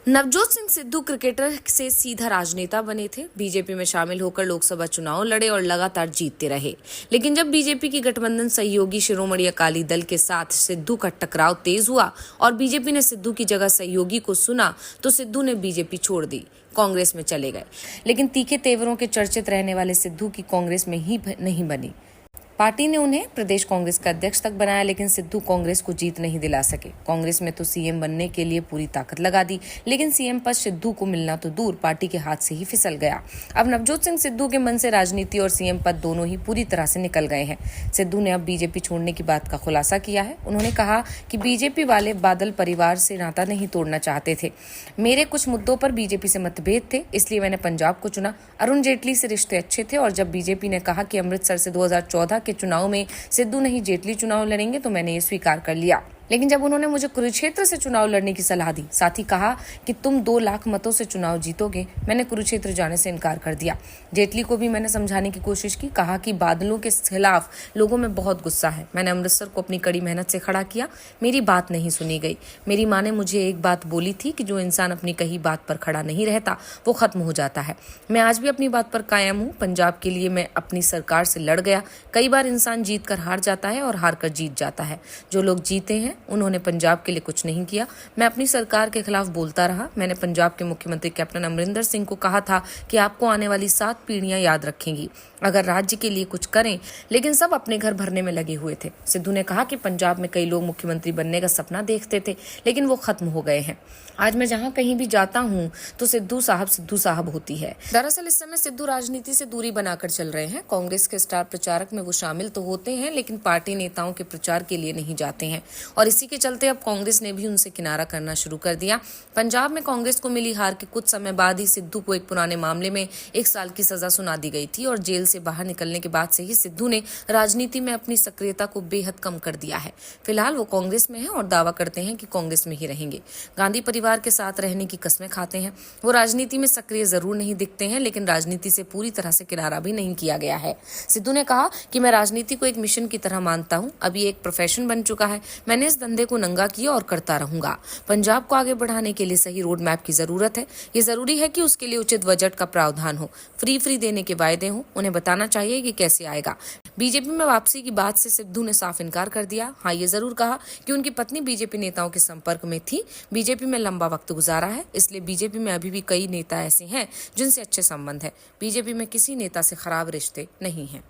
Navjot Singh Sidhu cricketer से सीधा राजनेता बने थे। बीजेपी में शामिल होकर लोकसभा चुनाव लड़े और लगातार जीतते रहे। लेकिन जब बीजेपी की गठबंधन सहयोगी शिरोमणि अकाली दल के साथ सिद्धू का टकराव तेज हुआ और बीजेपी ने सिद्धू की जगह सहयोगी को सुना तो सिद्धू ने बीजेपी छोड़ दी, कांग्रेस में चले गए। लेकिन तीखे तेवरों के चर्चित रहने वाले सिद्धू की कांग्रेस में ही नहीं बनी। पार्टी ने उन्हें प्रदेश कांग्रेस का अध्यक्ष तक बनाया, लेकिन सिद्धू कांग्रेस को जीत नहीं दिला सके। कांग्रेस में तो सीएम बनने के लिए पूरी ताकत लगा दी, लेकिन सीएम पद सिद्धू को मिलना तो दूर, पार्टी के हाथ से ही फिसल गया। अब नवजोत सिंह सिद्धू के मन से राजनीति और सीएम पद दोनों ही पूरी तरह से निकल गए हैं। सिद्धू ने अब बीजेपी छोड़ने की बात का खुलासा किया है। उन्होंने कहा कि बीजेपी वाले बादल परिवार से नाता नहीं तोड़ना चाहते थे। मेरे कुछ मुद्दों पर बीजेपी से मतभेद थे, इसलिए मैंने पंजाब को चुना। अरुण जेटली से रिश्ते अच्छे थे और जब बीजेपी ने कहा कि अमृतसर से 2014 के चुनाव में सिद्धू नहीं जेटली चुनाव लड़ेंगे तो मैंने ये स्वीकार कर लिया। लेकिन जब उन्होंने मुझे कुरुक्षेत्र से चुनाव लड़ने की सलाह दी, साथ ही कहा कि तुम 2 लाख मतों से चुनाव जीतोगे, मैंने कुरुक्षेत्र जाने से इनकार कर दिया। जेटली को भी मैंने समझाने की कोशिश की, कहा कि बादलों के खिलाफ लोगों में बहुत गुस्सा है। मैंने अमृतसर को अपनी कड़ी मेहनत से खड़ा किया, मेरी बात नहीं सुनी गई। मेरी माँ ने मुझे एक बात बोली थी कि जो इंसान अपनी कही बात पर खड़ा नहीं रहता वो खत्म हो जाता है। मैं आज भी अपनी बात पर कायम हूँ। पंजाब के लिए मैं अपनी सरकार से लड़ गया। कई बार इंसान जीत कर हार जाता है और हार कर जीत जाता है। जो लोग जीते हैं उन्होंने पंजाब के लिए कुछ नहीं किया। मैं अपनी सरकार के खिलाफ बोलता रहा। मैंने पंजाब के मुख्यमंत्री कैप्टन अमरिंदर सिंह को कहा था कि आपको आने वाली 7 पीढ़ियां याद रखेंगी अगर राज्य के लिए कुछ करें, लेकिन सब अपने घर भरने में लगे हुए थे। सिद्धू ने कहा कि पंजाब में कई लोग मुख्यमंत्री बनने का सपना देखते थे, लेकिन वो खत्म हो गए हैं। आज मैं जहां कहीं भी जाता हूं तो सिद्धू साहब होती है। दरअसल इस समय सिद्धू राजनीति से दूरी बनाकर चल रहे हैं। कांग्रेस के स्टार प्रचारक में वो शामिल तो होते हैं, लेकिन पार्टी नेताओं के प्रचार के लिए नहीं जाते हैं और इसी के चलते अब कांग्रेस ने भी उनसे किनारा करना शुरू कर दिया। पंजाब में कांग्रेस को मिली हार के कुछ समय बाद ही सिद्धू को एक पुराने मामले में 1 साल की सजा सुना दी गई थी और जेल से बाहर निकलने के बाद से ही सिद्धू ने राजनीति में अपनी सक्रियता को बेहद कम कर दिया है। फिलहाल वो कांग्रेस में है और दावा करते हैं कि कांग्रेस में ही रहेंगे। गांधी परिवार के साथ रहने की कस्में खाते हैं। वो राजनीति में सक्रिय जरूर नहीं दिखते हैं, लेकिन राजनीति से पूरी तरह से किनारा भी नहीं किया गया है। सिद्धू ने कहा कि मैं राजनीति को एक मिशन की तरह मानता हूं। अभी एक प्रोफेशन बन चुका है। मैंने इस धंधे को नंगा किया और करता रहूंगा। पंजाब को आगे बढ़ाने के लिए सही रोड मैप की जरूरत है। ये जरूरी है कि उसके लिए उचित बजट का प्रावधान हो, फ्री देने के वायदे हो। उन्हें बताना चाहिए कि कैसे आएगा। बीजेपी में वापसी की बात से सिद्धू ने साफ इनकार कर दिया। हाँ, ये जरूर कहा कि उनकी पत्नी बीजेपी नेताओं के संपर्क में थी। बीजेपी में लंबा वक्त गुजारा है, इसलिए बीजेपी में अभी भी कई नेता ऐसे हैं जिनसे अच्छे संबंध है। बीजेपी में किसी नेता से खराब रिश्ते नहीं हैं।